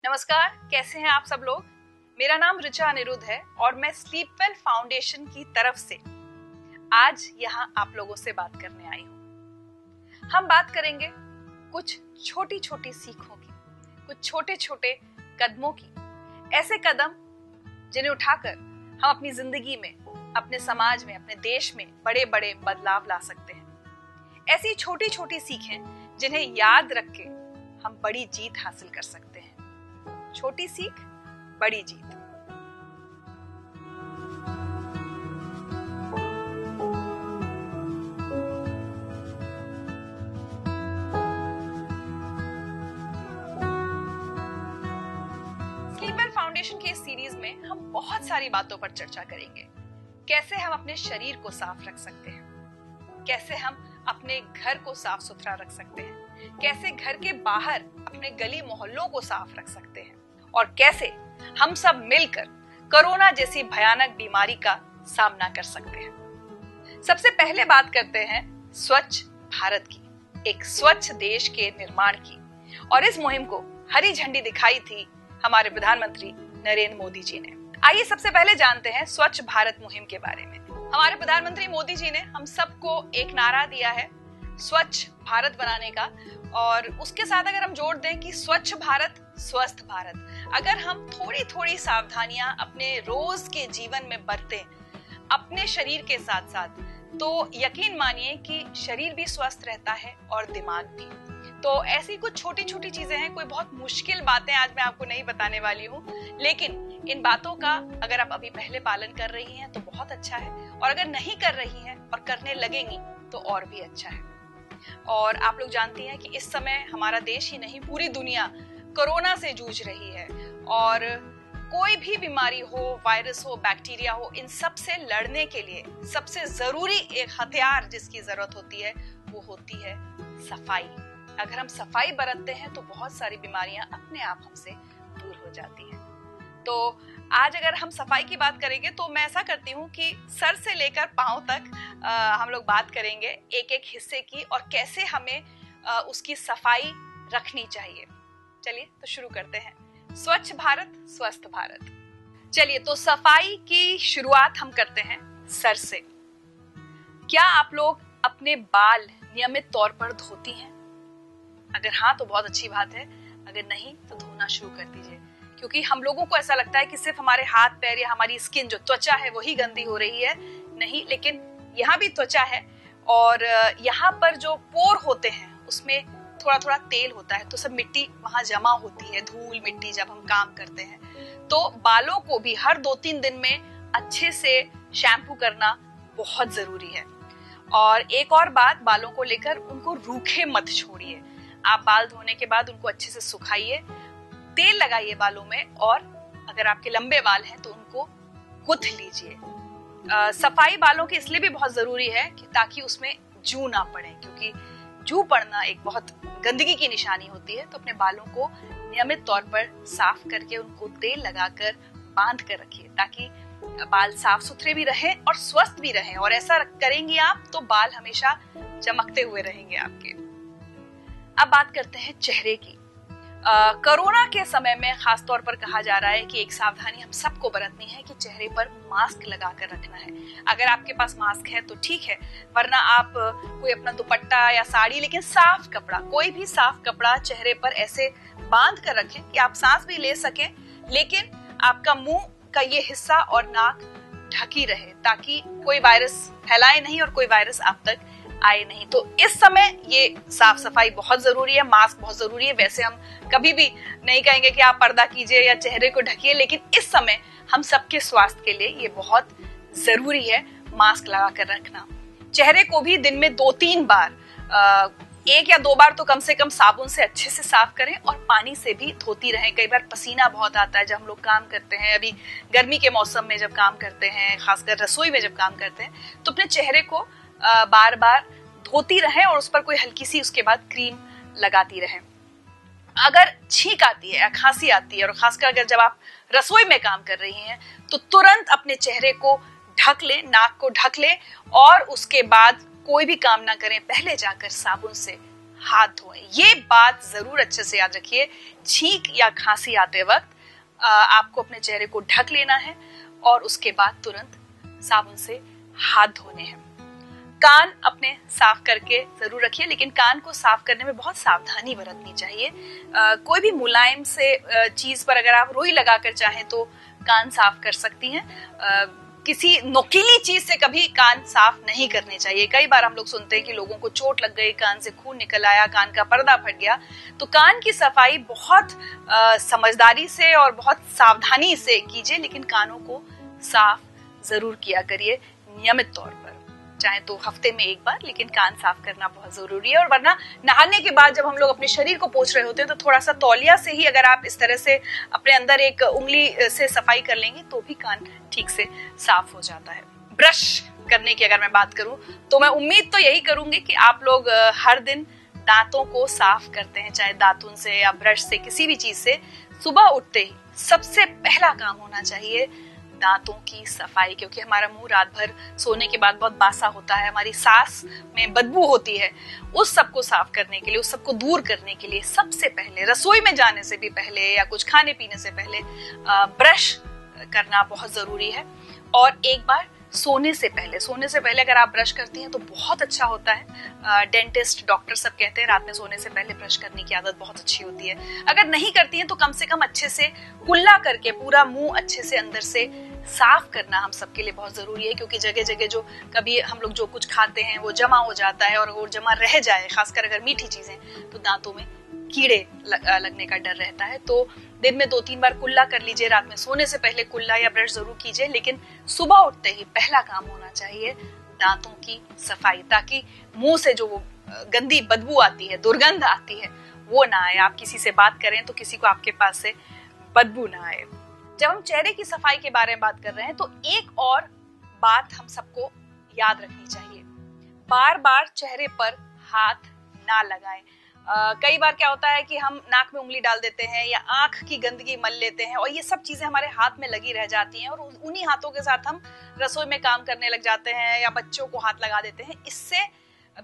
नमस्कार, कैसे हैं आप सब लोग। मेरा नाम ऋचा अनिरुद्ध है और मैं स्लीपवेल फाउंडेशन की तरफ से आज यहाँ आप लोगों से बात करने आई हूँ। हम बात करेंगे कुछ छोटी छोटी सीखों की, कुछ छोटे छोटे कदमों की, ऐसे कदम जिन्हें उठाकर हम अपनी जिंदगी में, अपने समाज में, अपने देश में बड़े बड़े बदलाव ला सकते हैं। ऐसी छोटी छोटी सीखें जिन्हें याद रख के हम बड़ी जीत हासिल कर सकते हैं। छोटी सीख, बड़ी जीत। स्लीपवेल फाउंडेशन की इस सीरीज में हम बहुत सारी बातों पर चर्चा करेंगे। कैसे हम अपने शरीर को साफ रख सकते हैं, कैसे हम अपने घर को साफ सुथरा रख सकते हैं, कैसे घर के बाहर अपने गली मोहल्लों को साफ रख सकते हैं और कैसे हम सब मिलकर कोरोना जैसी भयानक बीमारी का सामना कर सकते हैं। सबसे पहले बात करते हैं स्वच्छ भारत की, एक स्वच्छ देश के निर्माण की। और इस मुहिम को हरी झंडी दिखाई थी हमारे प्रधानमंत्री नरेंद्र मोदी जी ने। आइए सबसे पहले जानते हैं स्वच्छ भारत मुहिम के बारे में। हमारे प्रधानमंत्री मोदी जी ने हम सबको एक नारा दिया है स्वच्छ भारत बनाने का, और उसके साथ अगर हम जोड़ दें कि स्वच्छ भारत स्वस्थ भारत, अगर हम थोड़ी थोड़ी सावधानियां अपने रोज के जीवन में बरतें अपने शरीर के साथ साथ, तो यकीन मानिए कि शरीर भी स्वस्थ रहता है और दिमाग भी। तो ऐसी कुछ छोटी छोटी चीजें हैं, कोई बहुत मुश्किल बातें आज मैं आपको नहीं बताने वाली हूँ, लेकिन इन बातों का अगर आप अभी पहले पालन कर रही हैं तो बहुत अच्छा है, और अगर नहीं कर रही हैं और करने लगेंगी तो और भी अच्छा है। और आप लोग जानती हैं कि इस समय हमारा देश ही नहीं, पूरी दुनिया कोरोना से जूझ रही है, और कोई भी बीमारी हो, वायरस हो, बैक्टीरिया हो, इन सब से लड़ने के लिए सबसे जरूरी एक हथियार जिसकी जरूरत होती है वो होती है सफाई। अगर हम सफाई बरतते हैं तो बहुत सारी बीमारियां अपने आप हमसे दूर हो जाती हैं। तो आज अगर हम सफाई की बात करेंगे तो मैं ऐसा करती हूँ कि सर से लेकर पांव तक हम लोग बात करेंगे एक एक हिस्से की, और कैसे हमें उसकी सफाई रखनी चाहिए। चलिए तो शुरू करते हैं। स्वच्छ भारत स्वस्थ भारत। चलिए तो सफाई की शुरुआत हम करते हैं सर से। क्या आप लोग अपने बाल नियमित तौर पर धोती हैं? अगर हाँ तो बहुत अच्छी बात है, अगर नहीं तो धोना शुरू कर दीजिए, क्योंकि हम लोगों को ऐसा लगता है कि सिर्फ हमारे हाथ पैर या हमारी स्किन जो त्वचा है वही गंदी हो रही है। नहीं, लेकिन यहाँ भी त्वचा है, और यहाँ पर जो पोर होते हैं उसमें थोड़ा थोड़ा तेल होता है, तो सब मिट्टी वहां जमा होती है, धूल मिट्टी, जब हम काम करते हैं। तो बालों को भी हर 2-3 दिन में अच्छे से शैम्पू करना बहुत जरूरी है। और एक और बात, बालों को लेकर उनको रूखे मत छोड़िए। आप बाल धोने के बाद उनको अच्छे से सुखाइए, तेल लगाइए बालों में, और अगर आपके लंबे बाल हैं तो उनको गुथ लीजिए। सफाई बालों की इसलिए भी बहुत जरूरी है कि ताकि उसमें जू ना पड़े, क्योंकि जू पड़ना एक बहुत गंदगी की निशानी होती है। तो अपने बालों को नियमित तौर पर साफ करके उनको तेल लगाकर बांध कर रखिए, ताकि बाल साफ सुथरे भी रहें और स्वस्थ भी रहें। और ऐसा करेंगी आप तो बाल हमेशा चमकते हुए रहेंगे आपके। अब बात करते हैं चेहरे की। कोरोना के समय में खास तौर पर कहा जा रहा है कि एक सावधानी हम सबको बरतनी है कि चेहरे पर मास्क लगाकर रखना है। अगर आपके पास मास्क है तो ठीक है, वरना आप कोई अपना दुपट्टा या साड़ी, लेकिन साफ कपड़ा, कोई भी साफ कपड़ा चेहरे पर ऐसे बांध कर रखें कि आप सांस भी ले सकें, लेकिन आपका मुंह का ये हिस्सा और नाक ढकी रहे, ताकि कोई वायरस फैलाए नहीं और कोई वायरस आप तक आए नहीं। तो इस समय ये साफ सफाई बहुत जरूरी है, मास्क बहुत जरूरी है। वैसे हम कभी भी नहीं कहेंगे कि आप पर्दा कीजिए या चेहरे को ढकिए, लेकिन इस समय हम सबके स्वास्थ्य के लिए ये बहुत जरूरी है मास्क लगा कर रखना। चेहरे को भी दिन में 2-3 बार, 1 या 2 बार तो कम से कम साबुन से अच्छे से साफ करें, और पानी से भी धोती रहें। कई बार पसीना बहुत आता है जब हम लोग काम करते हैं, अभी गर्मी के मौसम में जब काम करते हैं, खासकर रसोई में जब काम करते हैं, तो अपने चेहरे को बार बार धोती रहें और उस पर कोई हल्की सी उसके बाद क्रीम लगाती रहें। अगर छींक आती है या खांसी आती है, और खासकर अगर जब आप रसोई में काम कर रही हैं, तो तुरंत अपने चेहरे को ढक लें, नाक को ढक लें, और उसके बाद कोई भी काम ना करें, पहले जाकर साबुन से हाथ धोएं। ये बात जरूर अच्छे से याद रखिए। छींक या खांसी आते वक्त आपको अपने चेहरे को ढक लेना है और उसके बाद तुरंत साबुन से हाथ धोने हैं। कान अपने साफ करके जरूर रखिए, लेकिन कान को साफ करने में बहुत सावधानी बरतनी चाहिए। कोई भी मुलायम से चीज पर अगर आप रुई लगाकर चाहें तो कान साफ कर सकती हैं। किसी नुकीली चीज से कभी कान साफ नहीं करने चाहिए। कई बार हम लोग सुनते हैं कि लोगों को चोट लग गई, कान से खून निकल आया, कान का पर्दा फट गया। तो कान की सफाई बहुत समझदारी से और बहुत सावधानी से कीजिए, लेकिन कानों को साफ जरूर किया करिए नियमित तौर पर, चाहे तो हफ्ते में एक बार, लेकिन कान साफ करना बहुत जरूरी है। और वरना नहाने के बाद जब हम लोग अपने शरीर को पोंछ रहे होते हैं तो थोड़ा सा तौलिया से ही अगर आप इस तरह से अपने अंदर एक उंगली से सफाई कर लेंगे तो भी कान ठीक से साफ हो जाता है। ब्रश करने की अगर मैं बात करूं तो मैं उम्मीद तो यही करूंगी कि आप लोग हर दिन दांतों को साफ करते हैं, चाहे दातुन से या ब्रश से, किसी भी चीज से। सुबह उठते ही सबसे पहला काम होना चाहिए दांतों की सफाई, क्योंकि हमारा मुंह रात भर सोने के बाद बहुत बासा होता है, हमारी सांस में बदबू होती है। उस सब को साफ करने के लिए, उस सब को दूर करने के लिए सबसे पहले रसोई में जाने से भी पहले या कुछ खाने पीने से पहले ब्रश करना बहुत जरूरी है। और एक बार सोने से पहले अगर आप ब्रश करती हैं तो बहुत अच्छा होता है। डेंटिस्ट, डॉक्टर सब कहते हैं रात में सोने से पहले ब्रश करने की आदत बहुत अच्छी होती है। अगर नहीं करती हैं तो कम से कम अच्छे से कुल्ला करके पूरा मुंह अच्छे से अंदर से साफ करना हम सबके लिए बहुत जरूरी है, क्योंकि जगह जगह जो कभी हम लोग जो कुछ खाते हैं वो जमा हो जाता है, और वो जमा रह जाए, खासकर अगर मीठी चीजें, तो दांतों में कीड़े लगने का डर रहता है। तो दिन में 2-3 बार कुल्ला कर लीजिए, रात में सोने से पहले कुल्ला या ब्रश जरूर कीजिए, लेकिन सुबह उठते ही पहला काम होना चाहिए दांतों की सफाई, ताकि मुंह से जो गंदी बदबू आती है, दुर्गंध आती है, वो ना आए। आप किसी से बात करें तो किसी को आपके पास से बदबू ना आए। जब हम चेहरे की सफाई के बारे में बात कर रहे हैं तो एक और बात हम सबको याद रखनी चाहिए, बार बार चेहरे पर हाथ ना लगाएं। कई बार क्या होता है कि हम नाक में उंगली डाल देते हैं या आंख की गंदगी मल लेते हैं, और ये सब चीजें हमारे हाथ में लगी रह जाती हैं, और उन्हीं हाथों के साथ हम रसोई में काम करने लग जाते हैं या बच्चों को हाथ लगा देते हैं। इससे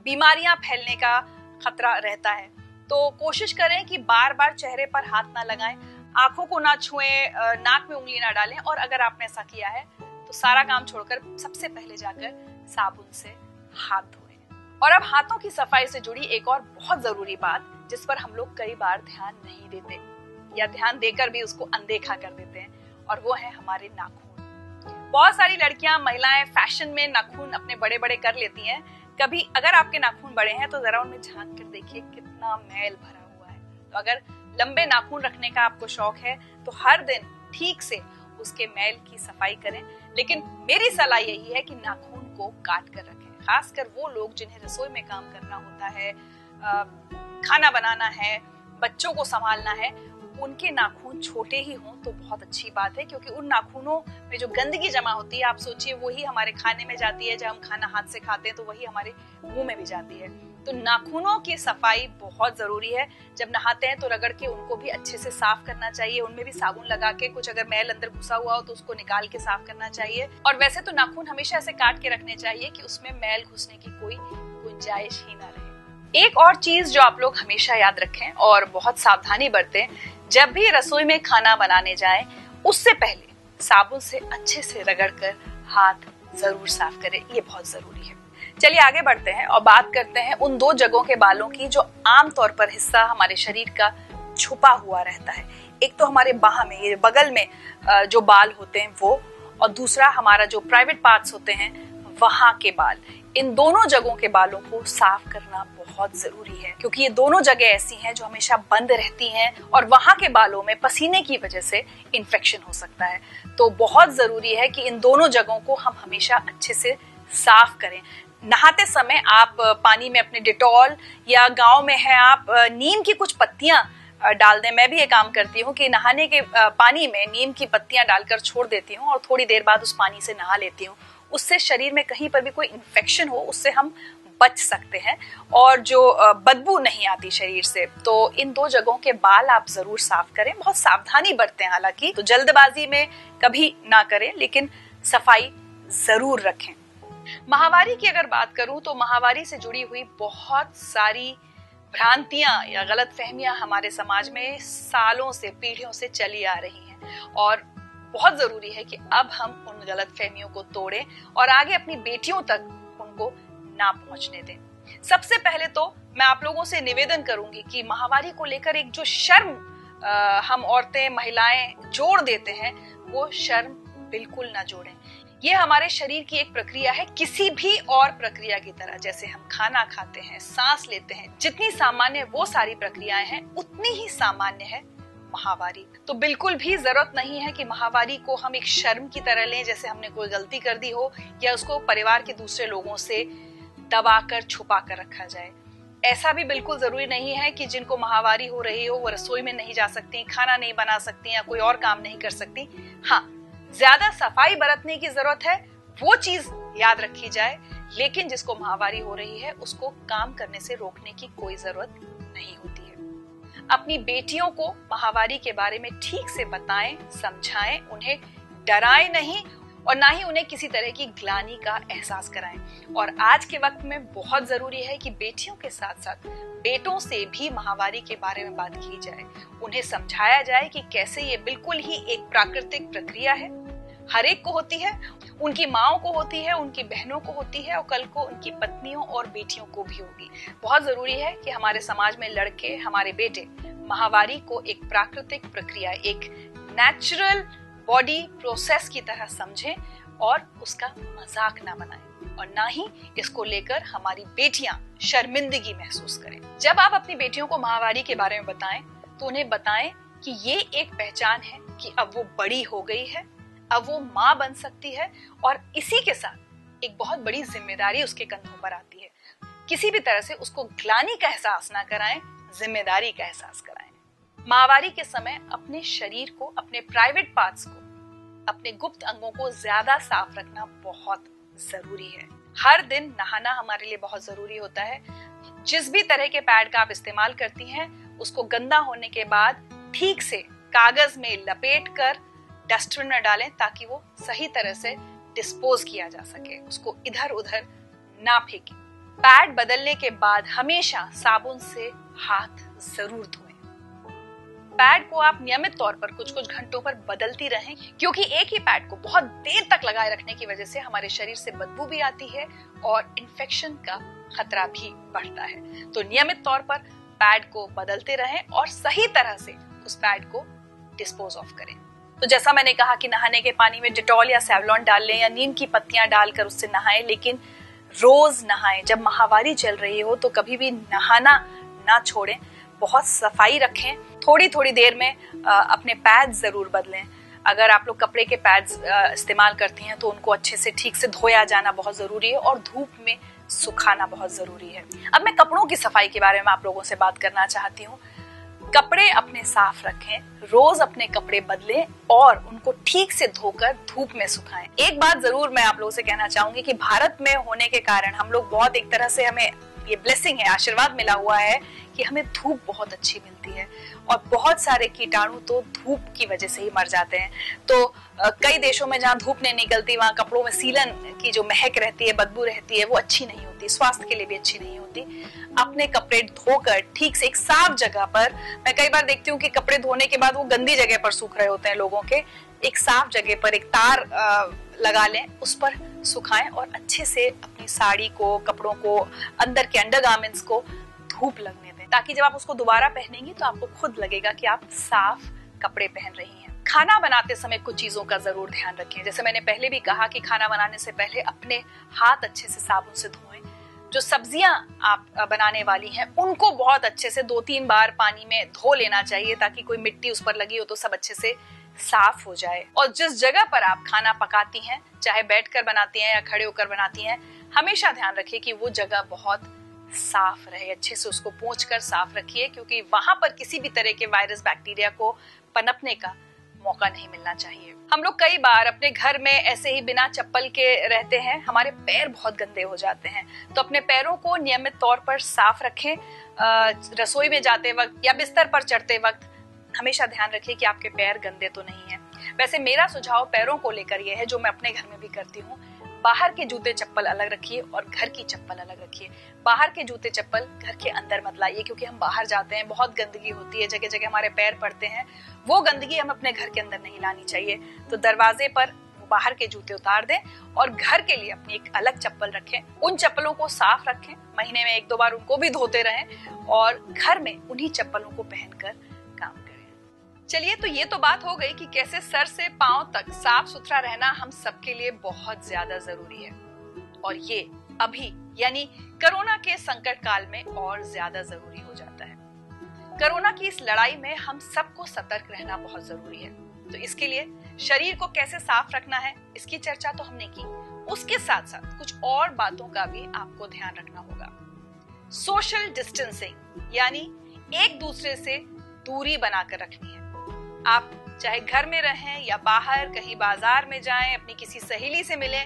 बीमारियां फैलने का खतरा रहता है। तो कोशिश करें कि बार बार चेहरे पर हाथ ना लगाएं, आंखों को ना छुएं, नाक में उंगली ना डालें, और अगर आपने ऐसा किया है तो सारा काम छोड़कर सबसे पहले जाकर साबुन से हाथ धोएं। और अब हाथों की सफाई से जुड़ी एक और बहुत जरूरी बात, जिस पर हम लोग कई बार ध्यान नहीं देते या ध्यान देकर भी उसको अनदेखा कर देते हैं, और वो है हमारे नाखून। बहुत सारी लड़कियां, महिलाएं फैशन में नाखून अपने बड़े बड़े कर लेती हैं। कभी अगर आपके नाखून बड़े हैं तो जरा उनमें झांक कर देखिए कितना मैल भरा हुआ है। तो अगर लंबे नाखून रखने का आपको शौक है तो हर दिन ठीक से उसके मैल की सफाई करें, लेकिन मेरी सलाह यही है कि नाखून को काट कर रखें। खासकर वो लोग जिन्हें रसोई में काम करना होता है, खाना बनाना है, बच्चों को संभालना है, उनके नाखून छोटे ही हों तो बहुत अच्छी बात है, क्योंकि उन नाखूनों में जो गंदगी जमा होती है, आप सोचिए वही हमारे खाने में जाती है। जब हम खाना हाथ से खाते हैं तो वही हमारे मुंह में भी जाती है। तो नाखूनों की सफाई बहुत जरूरी है। जब नहाते हैं तो रगड़ के उनको भी अच्छे से साफ करना चाहिए, उनमें भी साबुन लगा के कुछ अगर मैल अंदर घुसा हुआ हो तो उसको निकाल के साफ करना चाहिए। और वैसे तो नाखून हमेशा ऐसे काट के रखने चाहिए कि उसमें मैल घुसने की कोई गुंजाइश ही ना रहे। एक और चीज जो आप लोग हमेशा याद रखें और बहुत सावधानी बरतें, जब भी रसोई में खाना बनाने जाएं उससे पहले साबुन से अच्छे से रगड़कर हाथ जरूर साफ करें, ये बहुत जरूरी है। चलिए आगे बढ़ते हैं और बात करते हैं उन 2 जगहों के बालों की जो आमतौर पर हिस्सा हमारे शरीर का छुपा हुआ रहता है। एक तो हमारे बाह में, ये बगल में जो बाल होते हैं वो, और दूसरा हमारा जो प्राइवेट पार्ट्स होते हैं वहां के बाल। इन दोनों जगहों के बालों को साफ करना बहुत जरूरी है, क्योंकि ये दोनों जगह ऐसी हैं जो हमेशा बंद रहती हैं और वहां के बालों में पसीने की वजह से इन्फेक्शन हो सकता है। तो बहुत जरूरी है कि इन दोनों जगहों को हम हमेशा अच्छे से साफ करें। नहाते समय आप पानी में अपने डिटॉल, या गांव में है आप नीम की कुछ पत्तियां डाल दें। मैं भी ये काम करती हूँ कि नहाने के पानी में नीम की पत्तियां डालकर छोड़ देती हूँ और थोड़ी देर बाद उस पानी से नहा लेती हूँ। उससे शरीर में कहीं पर भी कोई इन्फेक्शन हो उससे हम बच सकते हैं, और जो बदबू नहीं आती शरीर से। तो इन 2 जगहों के बाल आप जरूर साफ करें, बहुत सावधानी बरतें, हालांकि तो जल्दबाजी में कभी ना करें, लेकिन सफाई जरूर रखें। माहवारी की अगर बात करूं तो माहवारी से जुड़ी हुई बहुत सारी भ्रांतियां या गलतफहमियां हमारे समाज में सालों से, पीढ़ियों से चली आ रही हैं और बहुत जरूरी है कि अब हम उन गलतफहमियों को तोड़ें और आगे अपनी बेटियों तक उनको ना पहुंचने दें। सबसे पहले तो मैं आप लोगों से निवेदन करूंगी कि माहवारी को लेकर एक जो शर्म हम औरतें, महिलाएं जोड़ देते हैं, वो शर्म बिल्कुल ना जोड़ें। ये हमारे शरीर की एक प्रक्रिया है, किसी भी और प्रक्रिया की तरह। जैसे हम खाना खाते हैं, सांस लेते हैं, जितनी सामान्य वो सारी प्रक्रियाएं हैं, उतनी ही सामान्य है माहवारी। तो बिल्कुल भी जरूरत नहीं है कि माहवारी को हम एक शर्म की तरह लें, जैसे हमने कोई गलती कर दी हो या उसको परिवार के दूसरे लोगों से दबाकर, छुपा कर रखा जाए। ऐसा भी बिल्कुल जरूरी नहीं है कि जिनको माहवारी हो रही हो वो रसोई में नहीं जा सकती, खाना नहीं बना सकती या कोई और काम नहीं कर सकती। हाँ, ज्यादा सफाई बरतने की जरूरत है, वो चीज याद रखी जाए, लेकिन जिसको माहवारी हो रही है उसको काम करने से रोकने की कोई जरूरत नहीं होती है। अपनी बेटियों को माहवारी के बारे में ठीक से बताएं, समझाएं, उन्हें डराएं नहीं और ना ही उन्हें किसी तरह की ग्लानि का एहसास कराएं। और आज के वक्त में बहुत जरूरी है कि बेटियों के साथ साथ बेटों से भी माहवारी के बारे में बात की जाए, उन्हें समझाया जाए कि कैसे ये बिल्कुल ही एक प्राकृतिक प्रक्रिया है, हर एक को होती है, उनकी माओं को होती है, उनकी बहनों को होती है और कल को उनकी पत्नियों और बेटियों को भी होगी। बहुत जरूरी है कि हमारे समाज में लड़के, हमारे बेटे माहवारी को एक प्राकृतिक प्रक्रिया, एक नेचुरल बॉडी प्रोसेस की तरह समझें और उसका मजाक ना बनाएं और ना ही इसको लेकर हमारी बेटियां शर्मिंदगी महसूस करें। जब आप अपनी बेटियों को माहवारी के बारे में बताएं तो उन्हें बताएं कि ये एक पहचान है कि अब वो बड़ी हो गई है, अब वो माँ बन सकती है और इसी के साथ एक बहुत बड़ी जिम्मेदारी उसके कंधों पर आती है। किसी भी तरह से उसको ग्लानि का एहसास ना कराएं, जिम्मेदारी का एहसास कराएं। माहवारी के समय अपने शरीर को, अपने प्राइवेट पार्ट्स को, अपने गुप्त अंगों को ज्यादा साफ रखना बहुत जरूरी है। हर दिन नहाना हमारे लिए बहुत जरूरी होता है। जिस भी तरह के पैड का आप इस्तेमाल करती हैं, उसको गंदा होने के बाद ठीक से कागज में लपेट कर डस्टबिन में डालें ताकि वो सही तरह से डिस्पोज किया जा सके, उसको इधर उधर ना फेंकें। पैड बदलने के बाद हमेशा साबुन से हाथ जरूर धोएं। पैड को आप नियमित तौर पर कुछ कुछ घंटों पर बदलती रहें, क्योंकि एक ही पैड को बहुत देर तक लगाए रखने की वजह से हमारे शरीर से बदबू भी आती है और इन्फेक्शन का खतरा भी बढ़ता है। तो नियमित तौर पर पैड को बदलते रहें और सही तरह से उस पैड को डिस्पोज ऑफ करें। तो जैसा मैंने कहा कि नहाने के पानी में डिटॉल या सेवलॉन डाल लें या नीम की पत्तियां डालकर उससे नहाएं, लेकिन रोज नहाएं। जब माहवारी चल रही हो तो कभी भी नहाना ना छोड़ें, बहुत सफाई रखें। थोड़ी थोड़ी देर में अपने पैड्स जरूर बदलें। अगर आप लोग कपड़े के पैड्स इस्तेमाल करती हैं तो उनको अच्छे से, ठीक से धोया जाना बहुत जरूरी है और धूप में सुखाना बहुत जरूरी है। अब मैं कपड़ों की सफाई के बारे में आप लोगों से बात करना चाहती हूँ। कपड़े अपने साफ रखें, रोज अपने कपड़े बदलें और उनको ठीक से धोकर धूप में सुखाएं। एक बात जरूर मैं आप लोगों से कहना चाहूंगी कि भारत में होने के कारण हम लोग बहुत, एक तरह से हमें ये ब्लेसिंग है, आशीर्वाद मिला हुआ है कि हमें धूप बहुत अच्छी मिलती है और बहुत सारे कीटाणु तो धूप की वजह से ही मर जाते हैं। तो कई देशों में जहाँ धूप नहीं निकलती वहाँ कपड़ों में सीलन की जो महक रहती है, बदबू रहती है, वो अच्छी नहीं होती, स्वास्थ्य के लिए भी अच्छी नहीं होती। अपने कपड़े धोकर ठीक से एक साफ जगह पर, मैं कई बार देखती हूँ कि कपड़े धोने के बाद वो गंदी जगह पर सूख रहे होते हैं लोगों के, एक साफ जगह पर एक तार लगा लें, उस पर सुखाएं और अच्छे से अपनी साड़ी को, कपड़ों को, अंदर के अंडरगारमेंट्स को धूप लगने दें, ताकि जब आप उसको दोबारा पहनेंगी तो आपको खुद लगेगा कि आप साफ कपड़े पहन रही हैं। खाना बनाते समय कुछ चीजों का जरूर ध्यान रखें। जैसे मैंने पहले भी कहा कि खाना बनाने से पहले अपने हाथ अच्छे से साबुन से धोएं। जो सब्जियां आप बनाने वाली हैं उनको बहुत अच्छे से 2-3 बार पानी में धो लेना चाहिए ताकि कोई मिट्टी उस पर लगी हो तो सब अच्छे से साफ हो जाए। और जिस जगह पर आप खाना पकाती हैं, चाहे बैठकर बनाती हैं या खड़े होकर बनाती हैं, हमेशा ध्यान रखिए कि वो जगह बहुत साफ रहे। अच्छे से उसको पोंछकर साफ रखिए, क्योंकि वहां पर किसी भी तरह के वायरस, बैक्टीरिया को पनपने का मौका नहीं मिलना चाहिए। हम लोग कई बार अपने घर में ऐसे ही बिना चप्पल के रहते हैं, हमारे पैर बहुत गंदे हो जाते हैं। तो अपने पैरों को नियमित तौर पर साफ रखें। रसोई में जाते वक्त या बिस्तर पर चढ़ते वक्त हमेशा ध्यान रखिए कि आपके पैर गंदे तो नहीं है। वैसे मेरा सुझाव पैरों को लेकर यह है, जो मैं अपने घर में भी करती हूँ, बाहर के जूते चप्पल अलग रखिए और घर की चप्पल अलग रखिए। बाहर के जूते चप्पल घर के अंदर मत लाइए, क्योंकि हम बाहर जाते हैं, बहुत गंदगी होती है, जगह जगह हमारे पैर पड़ते हैं, वो गंदगी हम अपने घर के अंदर नहीं लानी चाहिए। तो दरवाजे पर बाहर के जूते उतार दें और घर के लिए अपनी एक अलग चप्पल रखें। उन चप्पलों को साफ रखें, महीने में 1-2 बार उनको भी धोते रहें और घर में उन्हीं चप्पलों को पहनकर काम करें। चलिए, तो ये तो बात हो गई कि कैसे सर से पांव तक साफ सुथरा रहना हम सबके लिए बहुत ज्यादा जरूरी है, और ये अभी यानी कोरोना के संकट काल में और ज्यादा जरूरी हो जाता है। कोरोना की इस लड़ाई में हम सबको सतर्क रहना बहुत जरूरी है। तो इसके लिए शरीर को कैसे साफ रखना है, इसकी चर्चा तो हमने की, उसके साथ साथ कुछ और बातों का भी आपको ध्यान रखना होगा। सोशल डिस्टेंसिंग यानी एक दूसरे से दूरी बनाकर रखनी है। आप चाहे घर में रहें या बाहर कहीं बाजार में जाएं, अपनी किसी सहेली से मिलें,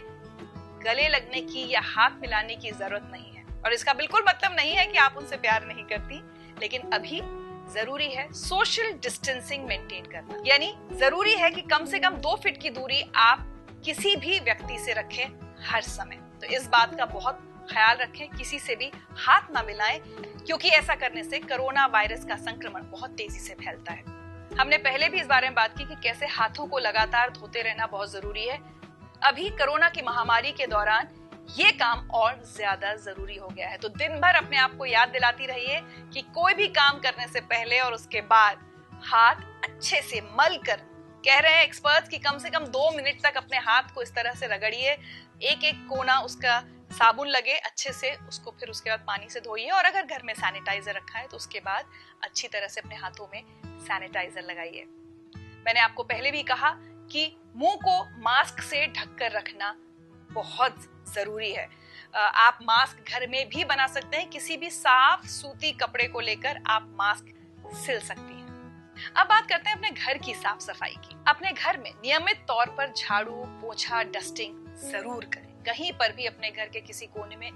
गले लगने की या हाथ मिलाने की जरूरत नहीं है। और इसका बिल्कुल मतलब नहीं है कि आप उनसे प्यार नहीं करती, लेकिन अभी जरूरी है सोशल डिस्टेंसिंग मेंटेन करना। यानी जरूरी है कि कम से कम 2 फीट की दूरी आप किसी भी व्यक्ति से रखें हर समय। तो इस बात का बहुत ख्याल रखें, किसी से भी हाथ ना मिलाएं, क्योंकि ऐसा करने से कोरोना वायरस का संक्रमण बहुत तेजी से फैलता है। हमने पहले भी इस बारे में बात की कि कैसे हाथों को लगातार धोते रहना बहुत जरूरी है। अभी कोरोना की महामारी के दौरान ये काम और ज्यादा जरूरी हो गया है। तो दिन भर अपने आप को याद दिलाती रहिए कि कोई भी काम करने से पहले और उसके बाद हाथ अच्छे से मल कर, कह रहे हैं एक्सपर्ट्स कि कम से कम 2 मिनट तक अपने हाथ को इस तरह से रगड़िए, एक कोना उसका साबुन लगे अच्छे से, उसको फिर उसके बाद पानी से धोइए। और अगर घर में सैनिटाइजर रखा है तो उसके बाद अच्छी तरह से अपने हाथों में सैनिटाइजर लगाइए। मैंने आपको पहले भी कहा कि मुंह को मास्क से ढककर रखना बहुत जरूरी है। आप मास्क घर में भी बना सकते हैं, किसी भी साफ सूती कपड़े को लेकर आप मास्क सिल सकती हैं। अब बात करते हैं अपने घर की साफ सफाई की। अपने घर में नियमित तौर पर झाड़ू, पोछा, डस्टिंग जरूर करें। कहीं पर भी अपने घर के किसी कोने में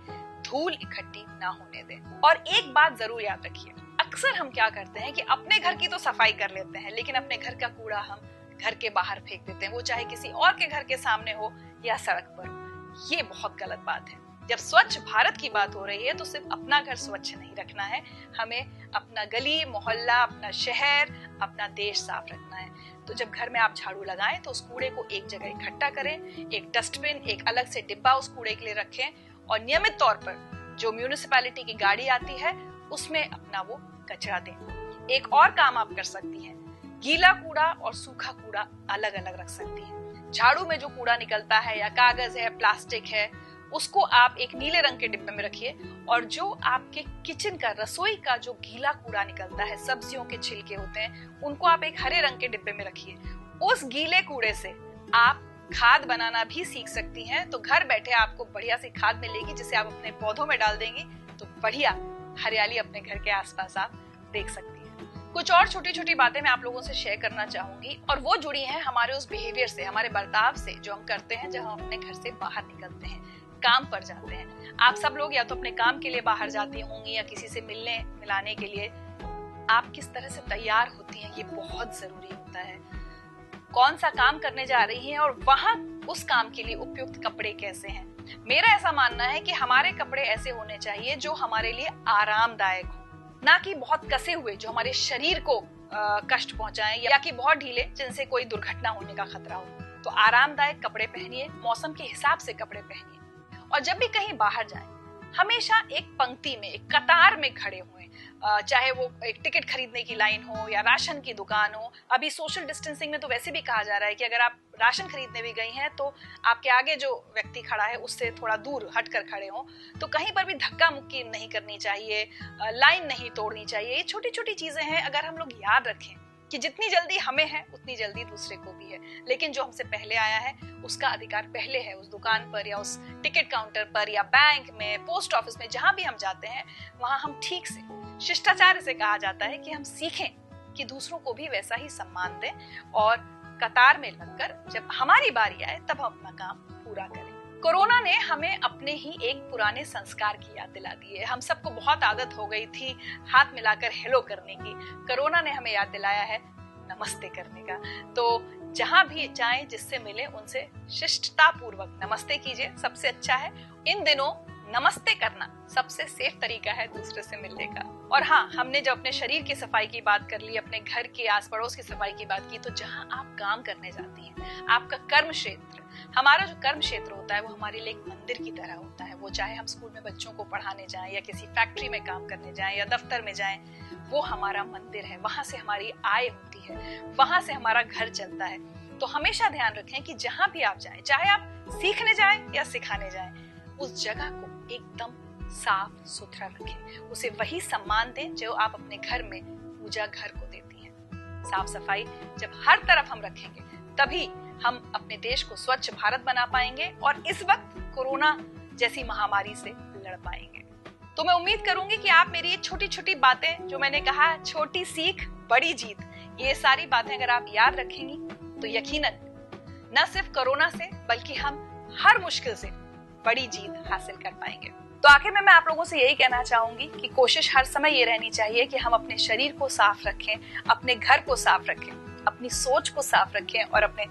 धूल इकट्ठी ना होने दें। और एक बात जरूर याद रखिए, अक्सर हम क्या करते हैं कि अपने घर की तो सफाई कर लेते हैं, लेकिन अपने घर का कूड़ा हम घर के बाहर फेंक देते हैं, वो चाहे किसी और के घर के सामने हो या सड़क पर हो। ये बहुत गलत बात है। जब स्वच्छ भारत की बात हो रही है तो सिर्फ अपना घर स्वच्छ नहीं रखना है, हमें अपना गली मोहल्ला, अपना शहर, अपना देश साफ रखना है। तो जब घर में आप झाड़ू लगाएं तो उस कूड़े को एक जगह इकट्ठा करें, एक डस्टबिन, एक अलग से डिब्बा उस कूड़े के लिए रखें और नियमित तौर पर जो म्यूनिसिपैलिटी की गाड़ी आती है उसमें अपना वो कचरा दें। एक और काम आप कर सकती हैं, गीला कूड़ा और सूखा कूड़ा अलग अलग रख सकती हैं। झाड़ू में जो कूड़ा निकलता है या कागज है, प्लास्टिक है, उसको आप एक नीले रंग के डिब्बे में रखिए, और जो आपके किचन का, रसोई का जो गीला कूड़ा निकलता है, सब्जियों के छिलके होते हैं, उनको आप एक हरे रंग के डिब्बे में रखिए। उस गीले कूड़े से आप खाद बनाना भी सीख सकती हैं। तो घर बैठे आपको बढ़िया सी खाद मिलेगी, जिसे आप अपने पौधों में डाल देंगी तो बढ़िया हरियाली अपने घर के आसपास आप देख सकती हैं। कुछ और छोटी छोटी बातें मैं आप लोगों से शेयर करना चाहूंगी, और वो जुड़ी हैं हमारे उस बिहेवियर से, हमारे बर्ताव से जो हम करते हैं जब हम अपने घर से बाहर निकलते हैं, काम पर जाते हैं। आप सब लोग या तो अपने काम के लिए बाहर जाती होंगी या किसी से मिलने मिलाने के लिए। आप किस तरह से तैयार होती हैं ये बहुत जरूरी होता है। कौन सा काम करने जा रही हैं और वहां उस काम के लिए उपयुक्त कपड़े कैसे हैं। मेरा ऐसा मानना है कि हमारे कपड़े ऐसे होने चाहिए जो हमारे लिए आरामदायक हो, ना कि बहुत कसे हुए जो हमारे शरीर को कष्ट पहुंचाएं, या कि बहुत ढीले जिनसे कोई दुर्घटना होने का खतरा हो। तो आरामदायक कपड़े पहनिए, मौसम के हिसाब से कपड़े पहनिए, और जब भी कहीं बाहर जाएं हमेशा एक पंक्ति में, एक कतार में खड़े हुए, चाहे वो एक टिकट खरीदने की लाइन हो या राशन की दुकान हो। अभी सोशल डिस्टेंसिंग में तो वैसे भी कहा जा रहा है कि अगर आप राशन खरीदने भी गई हैं तो आपके आगे जो व्यक्ति खड़ा है उससे थोड़ा दूर हटकर खड़े हो। तो कहीं पर भी धक्का मुक्की नहीं करनी चाहिए, लाइन नहीं तोड़नी चाहिए। ये छोटी छोटी चीजें हैं, अगर हम लोग याद रखें कि जितनी जल्दी हमें है उतनी जल्दी दूसरे को भी है, लेकिन जो हमसे पहले आया है उसका अधिकार पहले है उस दुकान पर या उस टिकट काउंटर पर या बैंक में, पोस्ट ऑफिस में, जहां भी हम जाते हैं वहां हम ठीक से, शिष्टाचार से कहा जाता है कि हम सीखें कि दूसरों को भी वैसा ही सम्मान दें और कतार में लगकर जब हमारी बारी आए तब हम अपना काम पूरा करें। कोरोना ने हमें अपने ही एक पुराने संस्कार की याद दिला दी है। हम सबको बहुत आदत हो गई थी हाथ मिलाकर हेलो करने की। कोरोना ने हमें याद दिलाया है नमस्ते करने का। तो जहां भी जाएं, जिससे मिले उनसे शिष्टता पूर्वक नमस्ते कीजिए, सबसे अच्छा है। इन दिनों नमस्ते करना सबसे सेफ तरीका है दूसरे से मिलने का। और हाँ, हमने जब अपने शरीर की सफाई की बात कर ली, अपने घर के आस पड़ोस की सफाई की बात की, तो जहाँ आप काम करने जाती हैं, आपका कर्म क्षेत्र, हमारा जो कर्म क्षेत्र होता है वो हमारे लिए एक मंदिर की तरह होता है। वो चाहे हम स्कूल में बच्चों को पढ़ाने जाएं या किसी फैक्ट्री में काम करने जाएं या दफ्तर में जाएं, वो हमारा मंदिर है। वहां से हमारी आय होती है, वहां से हमारा घर चलता है। तो हमेशा ध्यान रखें कि जहां भी आप जाएं, चाहे आप सीखने जाएं या सिखाने जाएं, उस जगह को एकदम साफ सुथरा रखें, उसे वही सम्मान दें जो आप अपने घर में पूजा घर को देती हैं। साफ सफाई जब हर तरफ हम रखेंगे, तभी हम अपने देश को स्वच्छ भारत बना पाएंगे और इस वक्त कोरोना जैसी महामारी से लड़ पाएंगे। तो मैं उम्मीद करूंगी कि आप मेरी ये छोटी छोटी बातें, जो मैंने कहा छोटी सीख बड़ी जीत, ये सारी बातें अगर आप याद रखेंगी तो यकीनन न सिर्फ कोरोना से बल्कि हम हर मुश्किल से बड़ी जीत हासिल कर पाएंगे। तो आखिर में मैं आप लोगों से यही कहना चाहूंगी कि कोशिश हर समय ये रहनी चाहिए कि हम अपने शरीर को साफ रखें, अपने घर को साफ रखें, अपनी सोच को साफ रखें और अपने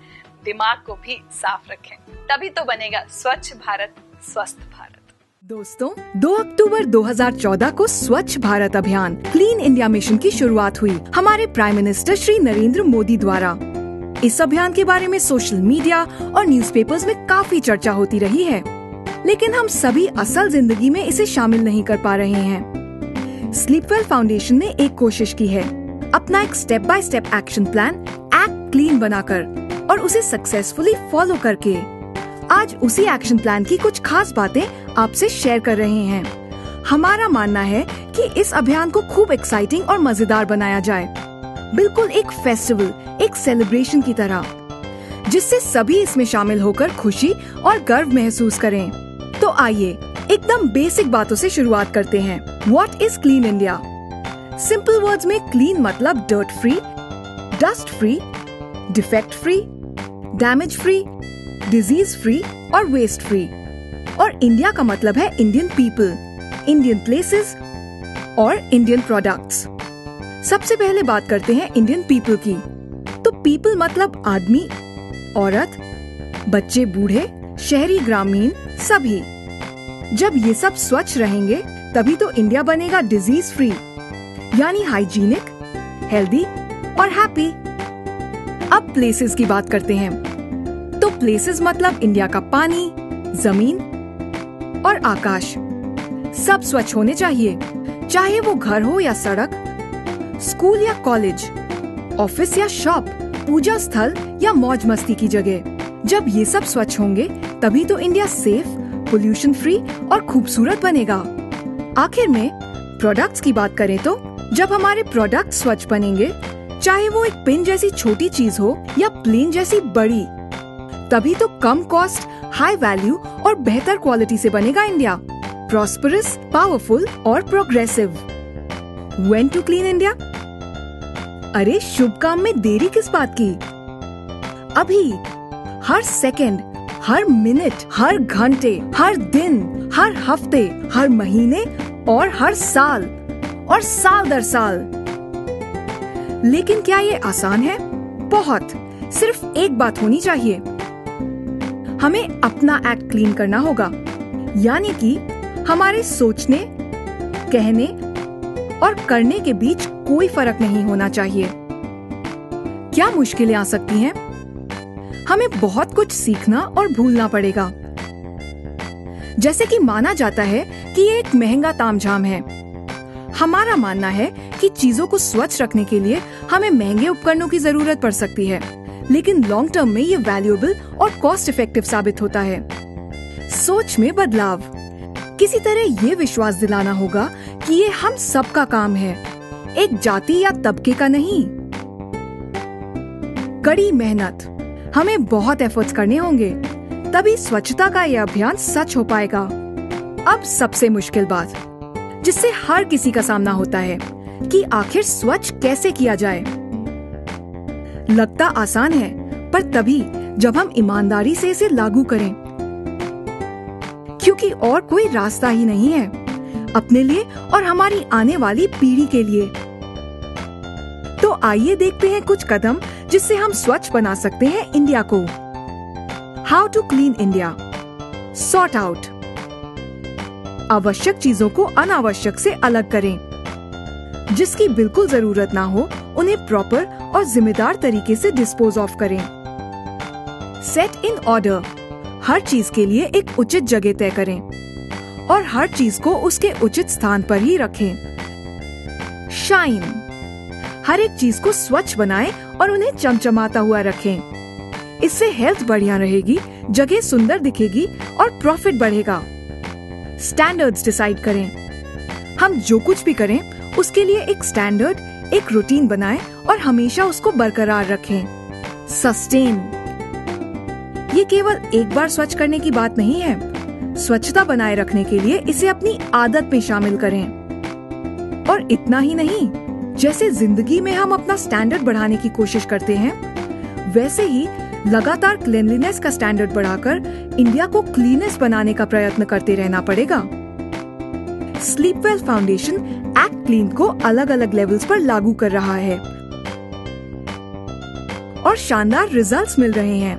दिमाग को भी साफ रखें। तभी तो बनेगा स्वच्छ भारत, स्वस्थ भारत। दोस्तों, 2 अक्टूबर 2014 को स्वच्छ भारत अभियान क्लीन इंडिया मिशन की शुरुआत हुई हमारे प्राइम मिनिस्टर श्री नरेंद्र मोदी द्वारा। इस अभियान के बारे में सोशल मीडिया और न्यूज़पेपर्स में काफी चर्चा होती रही है, लेकिन हम सभी असल जिंदगी में इसे शामिल नहीं कर पा रहे हैं। स्लीपवेल फाउंडेशन ने एक कोशिश की है, अपना एक step by step action plan act clean बनाकर और उसे सक्सेसफुली फॉलो करके आज उसी एक्शन प्लान की कुछ खास बातें आपसे शेयर कर रहे हैं। हमारा मानना है कि इस अभियान को खूब एक्साइटिंग और मजेदार बनाया जाए, बिल्कुल एक फेस्टिवल, एक सेलिब्रेशन की तरह, जिससे सभी इसमें शामिल होकर खुशी और गर्व महसूस करें। तो आइए एकदम बेसिक बातों से शुरुआत करते हैं। What is clean India? Simple words में क्लीन मतलब dirt free, dust free, defect free, damage free, disease free और वेस्ट फ्री। और इंडिया का मतलब है इंडियन पीपल, इंडियन प्लेसेस और इंडियन प्रोडक्ट्स। सबसे पहले बात करते हैं इंडियन पीपल की। तो पीपल मतलब आदमी, औरत, बच्चे, बूढ़े, शहरी, ग्रामीण, सभी। जब ये सब स्वच्छ रहेंगे तभी तो इंडिया बनेगा डिजीज फ्री, यानी हाइजीनिक, हेल्दी और हैप्पी। अब प्लेसेस की बात करते हैं। तो प्लेसेस मतलब इंडिया का पानी, जमीन और आकाश सब स्वच्छ होने चाहिए, चाहे वो घर हो या सड़क, स्कूल या कॉलेज, ऑफिस या शॉप, पूजा स्थल या मौज मस्ती की जगह। जब ये सब स्वच्छ होंगे तभी तो इंडिया सेफ, पोल्यूशन फ्री और खूबसूरत बनेगा। आखिर में प्रोडक्ट्स की बात करें तो जब हमारे प्रोडक्ट स्वच्छ बनेंगे, चाहे वो एक पिन जैसी छोटी चीज हो या प्लेन जैसी बड़ी, तभी तो कम कॉस्ट, हाई वैल्यू और बेहतर क्वालिटी से बनेगा इंडिया, प्रॉस्परस, पावरफुल और progressive. When to clean India? अरे शुभ काम में देरी किस बात की? अभी, हर सेकंड, हर मिनट, हर घंटे, हर दिन, हर हफ्ते, हर महीने और हर साल और साल दर साल। लेकिन क्या ये आसान है? बहुत। सिर्फ एक बात होनी चाहिए, हमें अपना एक्ट क्लीन करना होगा, यानी कि हमारे सोचने, कहने और करने के बीच कोई फर्क नहीं होना चाहिए। क्या मुश्किलें आ सकती हैं? हमें बहुत कुछ सीखना और भूलना पड़ेगा। जैसे कि माना जाता है कि ये एक महंगा तामझाम है। हमारा मानना है कि चीजों को स्वच्छ रखने के लिए हमें महंगे उपकरणों की जरूरत पड़ सकती है, लेकिन लॉन्ग टर्म में ये वैल्यूएबल और कॉस्ट इफेक्टिव साबित होता है। सोच में बदलाव, किसी तरह ये विश्वास दिलाना होगा कि ये हम सबका काम है, एक जाति या तबके का नहीं। कड़ी मेहनत, हमें बहुत एफर्ट्स करने होंगे, तभी स्वच्छता का ये अभियान सच हो पाएगा। अब सबसे मुश्किल बात, जिससे हर किसी का सामना होता है, कि आखिर स्वच्छ कैसे किया जाए। लगता आसान है, पर तभी जब हम ईमानदारी से इसे लागू करें, क्योंकि और कोई रास्ता ही नहीं है अपने लिए और हमारी आने वाली पीढ़ी के लिए। तो आइए देखते हैं कुछ कदम जिससे हम स्वच्छ बना सकते हैं इंडिया को। How to clean India. Sort out. आवश्यक चीजों को अनावश्यक से अलग करें। जिसकी बिल्कुल जरूरत ना हो उन्हें प्रॉपर और जिम्मेदार तरीके से डिस्पोज ऑफ करें। Set in order. हर चीज के लिए एक उचित जगह तय करें और हर चीज को उसके उचित स्थान पर ही रखें। शाइन। हर एक चीज को स्वच्छ बनाएं और उन्हें चमचमाता हुआ रखें। इससे हेल्थ बढ़िया रहेगी, जगह सुंदर दिखेगी और प्रॉफिट बढ़ेगा। स्टैंडर्ड्स डिसाइड करें। हम जो कुछ भी करें उसके लिए एक स्टैंडर्ड, एक रूटीन बनाएं और हमेशा उसको बरकरार रखें। सस्टेन। ये केवल एक बार स्वच्छ करने की बात नहीं है। स्वच्छता बनाए रखने के लिए इसे अपनी आदत में शामिल करें। और इतना ही नहीं, जैसे जिंदगी में हम अपना स्टैंडर्ड बढ़ाने की कोशिश करते हैं, वैसे ही लगातार क्लीनलीनेस का स्टैंडर्ड बढ़ाकर इंडिया को क्लीनेस्ट बनाने का प्रयत्न करते रहना पड़ेगा। स्लीपवेल फाउंडेशन एक्ट क्लीन को अलग अलग लेवल्स पर लागू कर रहा है और शानदार रिजल्ट्स मिल रहे हैं।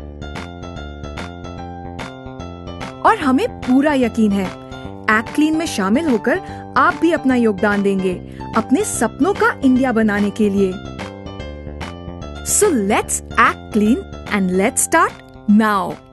और हमें पूरा यकीन है एक्ट क्लीन में शामिल होकर आप भी अपना योगदान देंगे अपने सपनों का इंडिया बनाने के लिए। So let's act clean and let's start now.